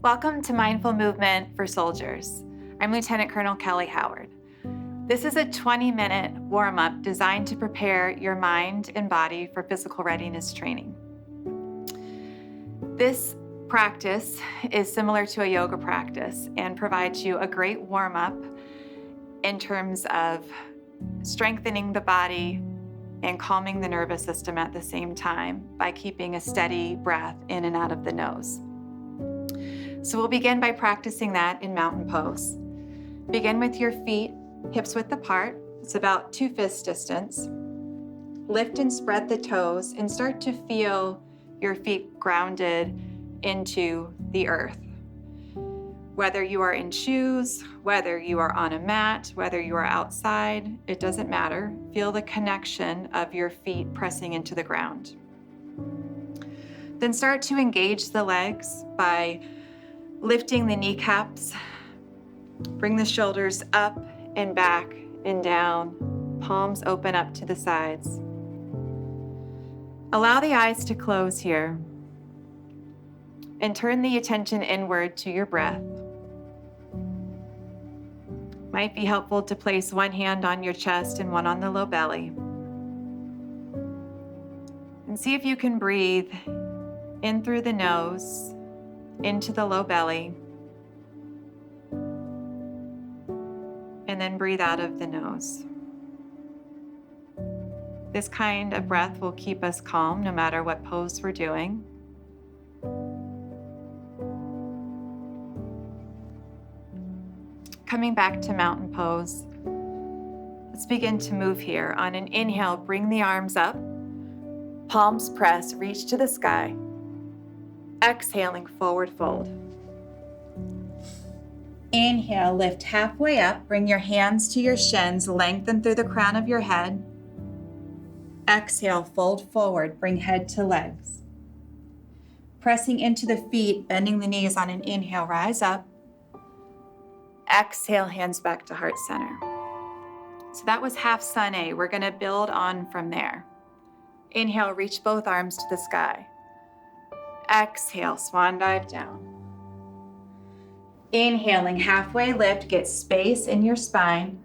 Welcome to Mindful Movement for Soldiers. I'm Lieutenant Colonel Kelly Howard. This is a 20-minute warm-up designed to prepare your mind and body for physical readiness training. This practice is similar to a yoga practice and provides you a great warm-up in terms of strengthening the body and calming the nervous system at the same time by keeping a steady breath in and out of the nose. So we'll begin by practicing that in mountain pose. Begin with your feet hips width apart. It's about 2 fist distance. Lift and spread the toes and start to feel your feet grounded into the earth. Whether you are in shoes, whether you are on a mat, whether you are outside, it doesn't matter. Feel the connection of your feet pressing into the ground. Then start to engage the legs by lifting the kneecaps. Bring the shoulders up and back and down. Palms open up to the sides. Allow the eyes to close here and turn the attention inward to your breath. Might be helpful to place one hand on your chest and one on the low belly. And see if you can breathe in through the nose, into the low belly, and then breathe out of the nose. This kind of breath will keep us calm no matter what pose we're doing. Coming back to mountain pose, let's begin to move here. On an inhale, bring the arms up, palms press, reach to the sky. Exhaling, forward fold. Inhale, lift halfway up, bring your hands to your shins, lengthen through the crown of your head. Exhale, fold forward, bring head to legs. Pressing into the feet, bending the knees on an inhale, rise up. Exhale, hands back to heart center. So that was half sun A. We're gonna build on from there. Inhale, reach both arms to the sky. Exhale, swan dive down. Inhaling, halfway lift, get space in your spine.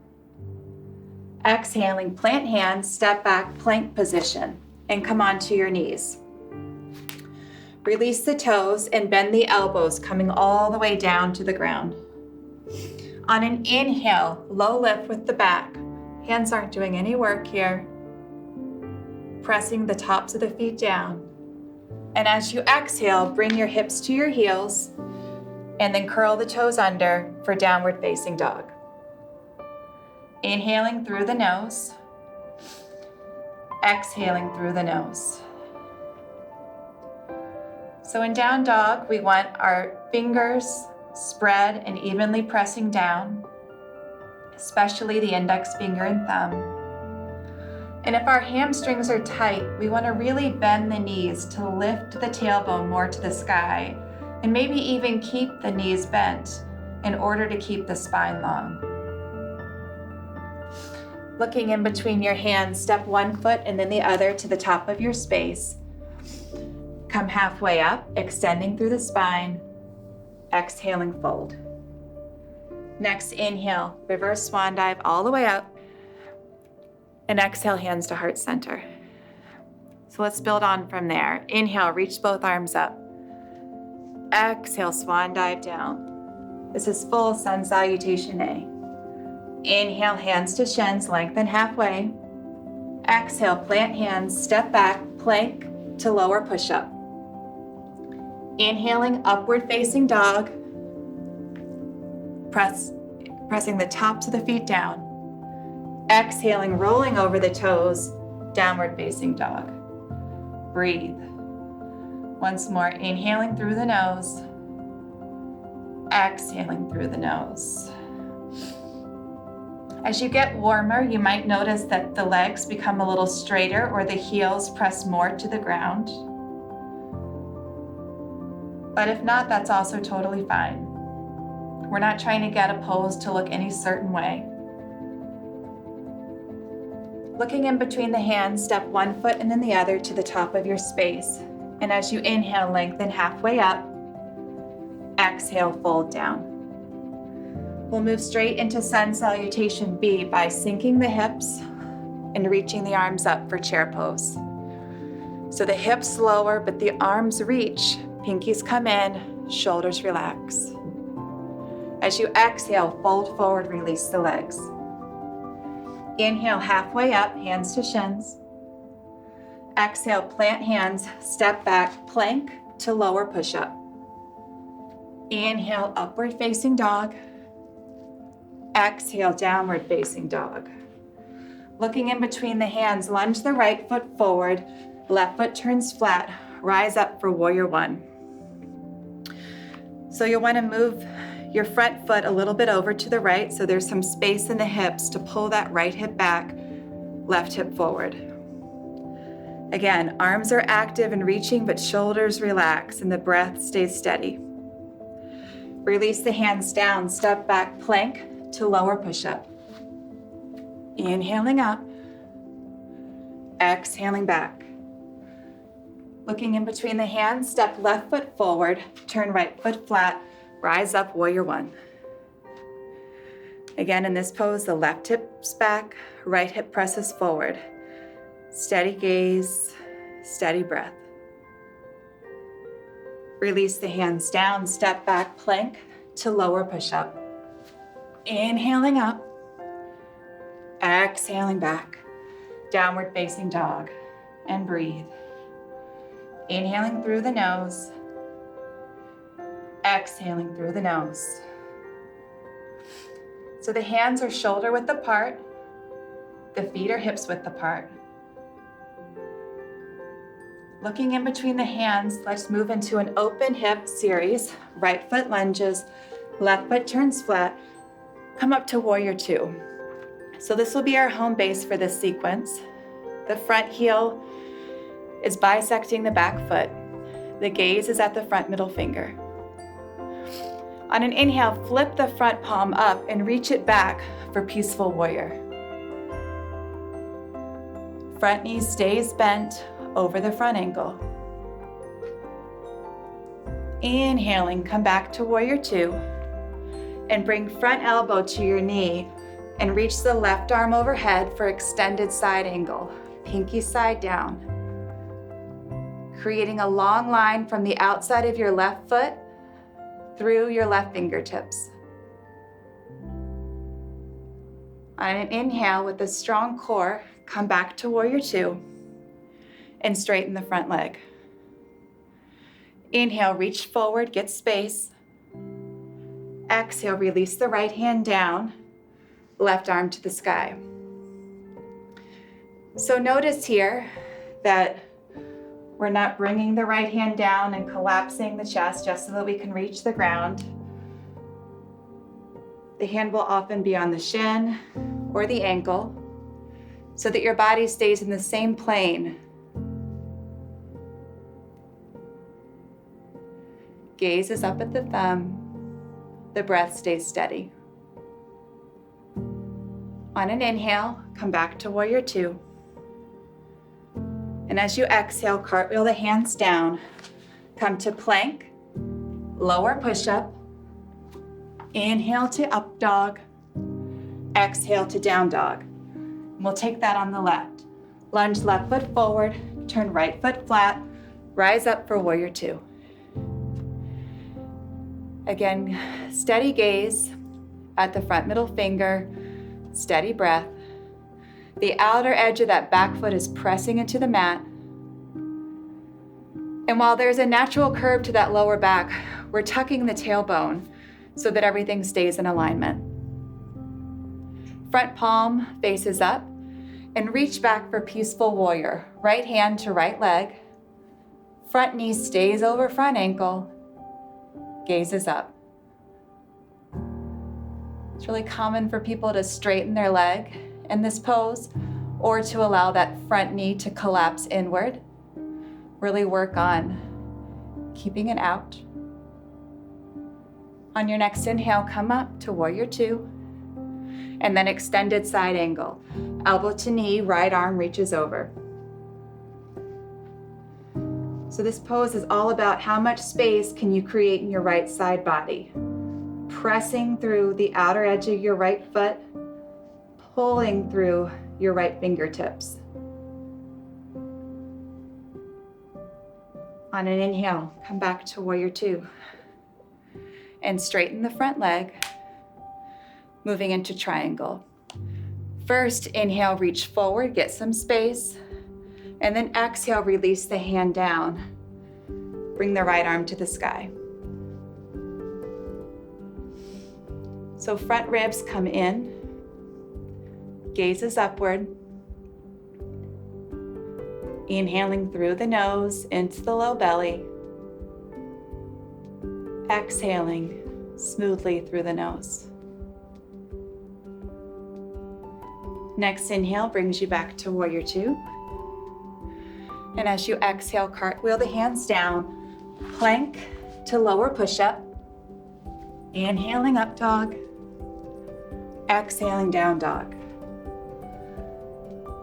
Exhaling, plant hands, step back, plank position, and come onto your knees. Release the toes and bend the elbows, coming all the way down to the ground. On an inhale, low lift with the back. Hands aren't doing any work here. Pressing the tops of the feet down. And as you exhale, bring your hips to your heels and then curl the toes under for downward facing dog. Inhaling through the nose, exhaling through the nose. So in down dog, we want our fingers spread and evenly pressing down, especially the index finger and thumb. And if our hamstrings are tight, we want to really bend the knees to lift the tailbone more to the sky, and maybe even keep the knees bent in order to keep the spine long. Looking in between your hands, step one foot and then the other to the top of your space. Come halfway up, extending through the spine. Exhaling, fold. Next, inhale, reverse swan dive all the way up. And exhale, hands to heart center. So let's build on from there. Inhale, reach both arms up. Exhale, swan dive down. This is full sun salutation A. Inhale, hands to shins, lengthen halfway. Exhale, plant hands, step back, plank to lower push-up. Inhaling, upward facing dog. Pressing the tops of the feet down. Exhaling, rolling over the toes, downward facing dog. Breathe. Once more, inhaling through the nose, exhaling through the nose. As you get warmer, you might notice that the legs become a little straighter or the heels press more to the ground. But if not, that's also totally fine. We're not trying to get a pose to look any certain way. Looking in between the hands, step one foot and then the other to the top of your space. And as you inhale, lengthen halfway up. Exhale, fold down. We'll move straight into Sun Salutation B by sinking the hips and reaching the arms up for chair pose. So the hips lower, but the arms reach. Pinkies come in, shoulders relax. As you exhale, fold forward, release the legs. Inhale, halfway up, hands to shins. Exhale, plant hands, step back, plank to lower push-up. Inhale, upward facing dog. Exhale, downward facing dog. Looking in between the hands, lunge the right foot forward, left foot turns flat, rise up for warrior one. So you'll want to move your front foot a little bit over to the right so there's some space in the hips to pull that right hip back, left hip forward. Again, arms are active and reaching, but shoulders relax and the breath stays steady. Release the hands down, step back, plank to lower push-up. Inhaling up, exhaling back. Looking in between the hands, step left foot forward, turn right foot flat, rise up, warrior one. Again, in this pose, the left hip's back, right hip presses forward. Steady gaze, steady breath. Release the hands down, step back, plank to lower push-up. Inhaling up, exhaling back, downward facing dog, and breathe. Inhaling through the nose, exhaling through the nose. So the hands are shoulder width apart, the feet are hips width apart. Looking in between the hands, let's move into an open hip series. Right foot lunges, left foot turns flat, come up to warrior two. So this will be our home base for this sequence. The front heel is bisecting the back foot. The gaze is at the front middle finger. On an inhale, flip the front palm up and reach it back for peaceful warrior. Front knee stays bent over the front ankle. Inhaling, come back to warrior two and bring front elbow to your knee and reach the left arm overhead for extended side angle. Pinky side down. Creating a long line from the outside of your left foot through your left fingertips. On an inhale with a strong core, come back to warrior two and straighten the front leg. Inhale, reach forward, get space. Exhale, release the right hand down, left arm to the sky. So notice here that we're not bringing the right hand down and collapsing the chest just so that we can reach the ground. The hand will often be on the shin or the ankle so that your body stays in the same plane. Gaze is up at the thumb. The breath stays steady. On an inhale, come back to warrior two. And as you exhale, cartwheel the hands down. Come to plank, lower push-up. Inhale to up dog. Exhale to down dog. And we'll take that on the left. Lunge left foot forward, turn right foot flat, rise up for warrior two. Again, steady gaze at the front middle finger, steady breath. The outer edge of that back foot is pressing into the mat. And while there's a natural curve to that lower back, we're tucking the tailbone so that everything stays in alignment. Front palm faces up and reach back for peaceful warrior. Right hand to right leg. Front knee stays over front ankle. Gaze is up. It's really common for people to straighten their leg in this pose or to allow that front knee to collapse inward. Really work on keeping it out. On your next inhale, come up to warrior two and then extended side angle. Elbow to knee, right arm reaches over. So this pose is all about how much space can you create in your right side body. Pressing through the outer edge of your right foot, pulling through your right fingertips. On an inhale, come back to warrior two. And straighten the front leg, moving into triangle. First, inhale, reach forward, get some space. And then exhale, release the hand down. Bring the right arm to the sky. So front ribs come in, gaze is upward. Inhaling through the nose into the low belly. Exhaling smoothly through the nose. Next inhale brings you back to warrior two. And as you exhale, cartwheel the hands down, plank to lower push-up. Inhaling up dog, exhaling down dog.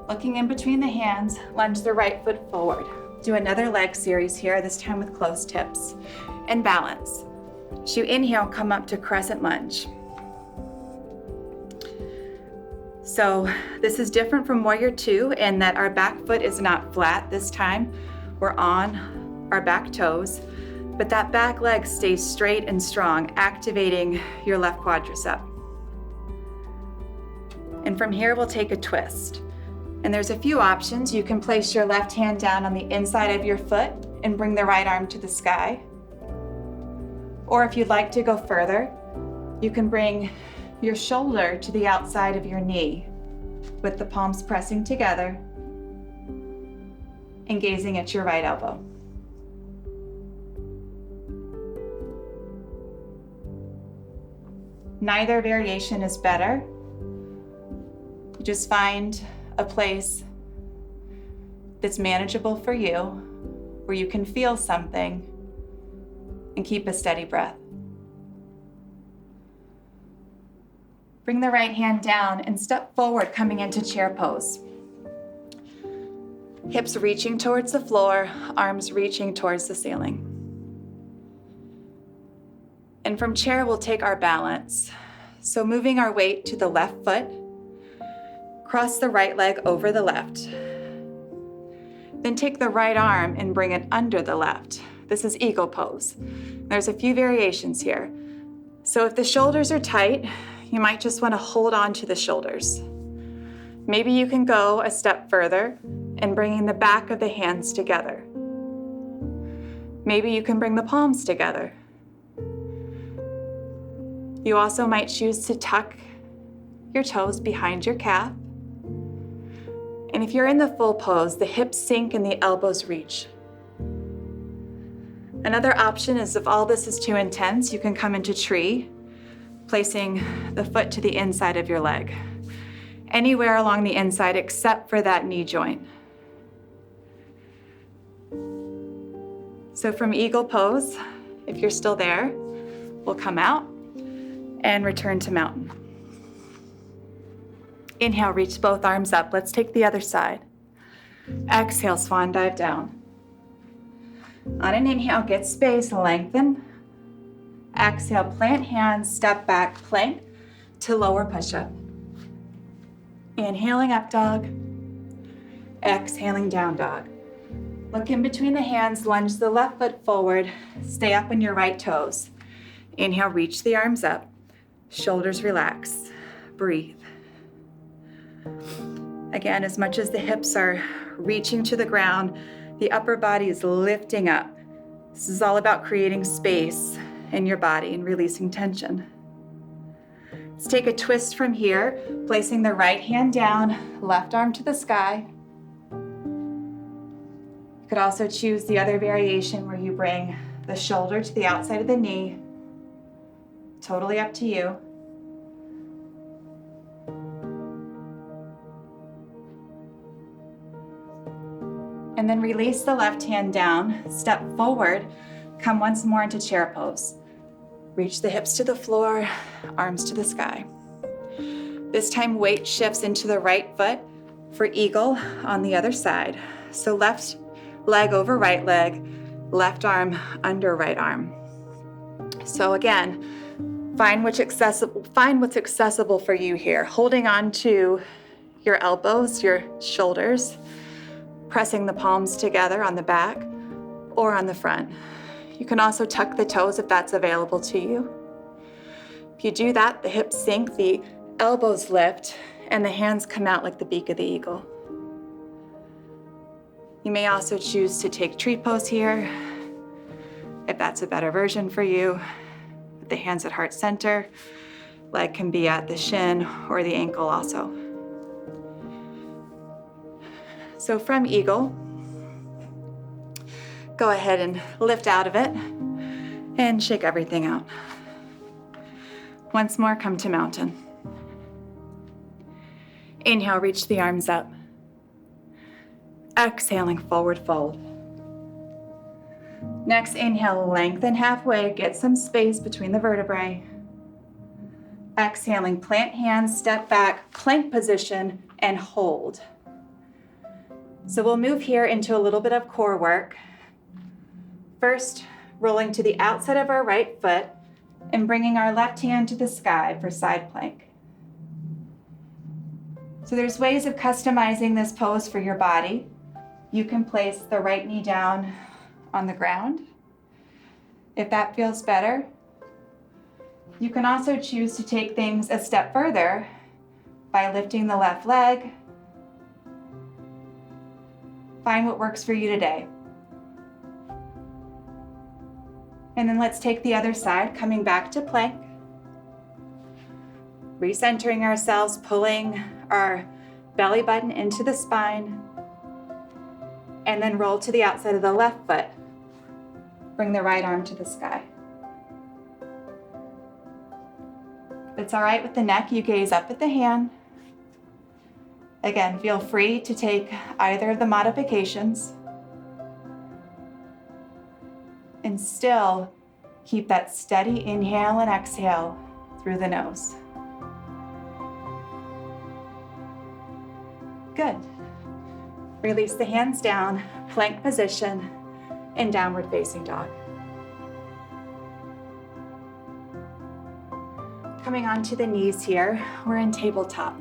Looking in between the hands, lunge the right foot forward. Do another leg series here, this time with closed hips. And balance. As you inhale, come up to crescent lunge. So this is different from warrior two in that our back foot is not flat this time. We're on our back toes, but that back leg stays straight and strong, activating your left quadricep. And from here, we'll take a twist. And there's a few options. You can place your left hand down on the inside of your foot and bring the right arm to the sky. Or if you'd like to go further, you can bring your shoulder to the outside of your knee with the palms pressing together and gazing at your right elbow. Neither variation is better. You just find a place that's manageable for you, where you can feel something and keep a steady breath. Bring the right hand down and step forward, coming into chair pose. Hips reaching towards the floor, arms reaching towards the ceiling. And from chair, we'll take our balance. So moving our weight to the left foot, cross the right leg over the left. Then take the right arm and bring it under the left. This is eagle pose. There's a few variations here. So if the shoulders are tight, you might just want to hold on to the shoulders. Maybe you can go a step further and bringing the back of the hands together. Maybe you can bring the palms together. You also might choose to tuck your toes behind your calf. And if you're in the full pose, the hips sink and the elbows reach. Another option is if all this is too intense, you can come into tree, placing the foot to the inside of your leg. Anywhere along the inside except for that knee joint. So from eagle pose, if you're still there, we'll come out and return to mountain. Inhale, reach both arms up. Let's take the other side. Exhale, swan dive down. On an inhale, get space, lengthen. Exhale, plant hands, step back, plank to lower push-up. Inhaling up dog. Exhaling down dog. Look in between the hands, lunge the left foot forward, stay up on your right toes. Inhale, reach the arms up, shoulders relax, breathe. Again, as much as the hips are reaching to the ground, the upper body is lifting up. This is all about creating space in your body and releasing tension. Let's take a twist from here, placing the right hand down, left arm to the sky. You could also choose the other variation where you bring the shoulder to the outside of the knee. Totally up to you. And then release the left hand down, step forward, come once more into chair pose. Reach the hips to the floor, arms to the sky. This time weight shifts into the right foot for eagle on the other side. So left leg over right leg, left arm under right arm. So again, find what's accessible for you here. Holding on to your elbows, your shoulders, pressing the palms together on the back or on the front. You can also tuck the toes if that's available to you. If you do that, the hips sink, the elbows lift, and the hands come out like the beak of the eagle. You may also choose to take tree pose here, if that's a better version for you. With the hands at heart center, leg can be at the shin or the ankle also. So from eagle, go ahead and lift out of it and shake everything out. Once more, come to mountain. Inhale, reach the arms up. Exhaling, forward fold. Next, inhale, lengthen halfway, get some space between the vertebrae. Exhaling, plant hands, step back, plank position, and hold. So we'll move here into a little bit of core work. First, rolling to the outside of our right foot and bringing our left hand to the sky for side plank. So there's ways of customizing this pose for your body. You can place the right knee down on the ground, if that feels better. You can also choose to take things a step further by lifting the left leg. Find what works for you today. And then let's take the other side, coming back to plank. Recentering ourselves, pulling our belly button into the spine, and then roll to the outside of the left foot. Bring the right arm to the sky. If it's all right with the neck, you gaze up at the hand. Again, feel free to take either of the modifications. And still keep that steady inhale and exhale through the nose. Good. Release the hands down, plank position, and downward facing dog. Coming onto the knees here, we're in tabletop.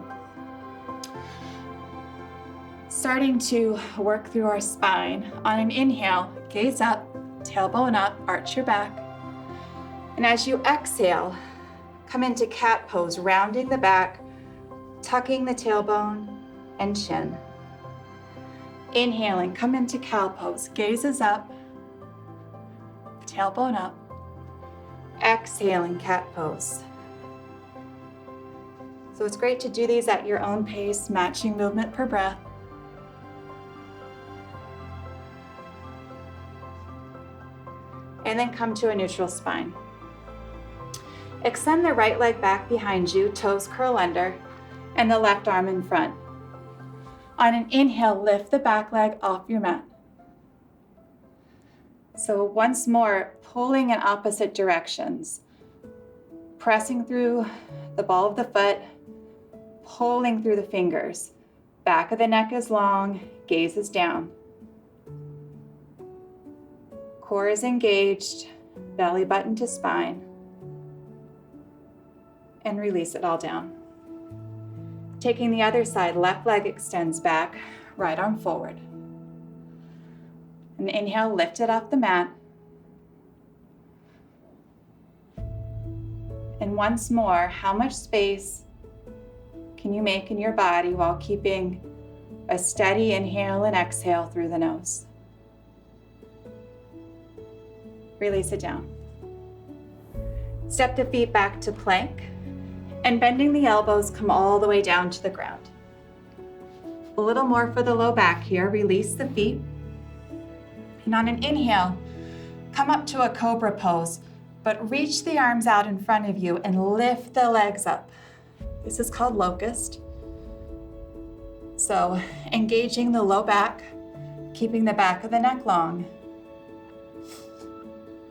Starting to work through our spine. On an inhale, gaze up, tailbone up, arch your back. And as you exhale, come into cat pose, rounding the back, tucking the tailbone and chin. Inhaling, come into cow pose, gazes up, tailbone up. Exhaling, cat pose. So it's great to do these at your own pace, matching movement per breath. And then come to a neutral spine. Extend the right leg back behind you, toes curl under, and the left arm in front. On an inhale, lift the back leg off your mat. So once more, pulling in opposite directions. Pressing through the ball of the foot, pulling through the fingers. Back of the neck is long, gaze is down. Core is engaged, belly button to spine. And release it all down. Taking the other side, left leg extends back, right arm forward. And inhale, lift it off the mat. And once more, how much space can you make in your body while keeping a steady inhale and exhale through the nose? Release it down. Step the feet back to plank. And bending the elbows, come all the way down to the ground. A little more for the low back here. Release the feet. And on an inhale, come up to a cobra pose, but reach the arms out in front of you and lift the legs up. This is called locust. So engaging the low back, keeping the back of the neck long.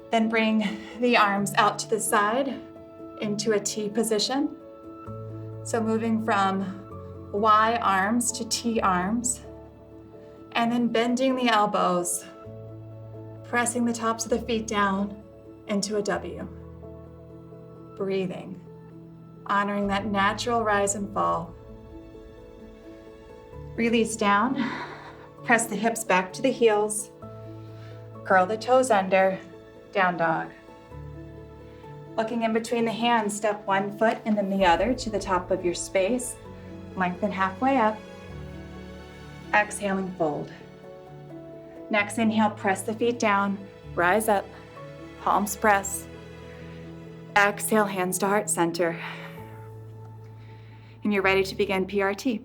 Then bring the arms out to the side into a T position. So moving from Y arms to T arms, and then bending the elbows, Pressing the tops of the feet down into a W. Breathing, honoring that natural rise and fall. Release down, press the hips back to the heels, curl the toes under, down dog. Looking in between the hands, step one foot and then the other to the top of your space. Lengthen halfway up. Exhaling, fold. Next inhale, press the feet down, rise up, palms press. Exhale, hands to heart center. And you're ready to begin PRT.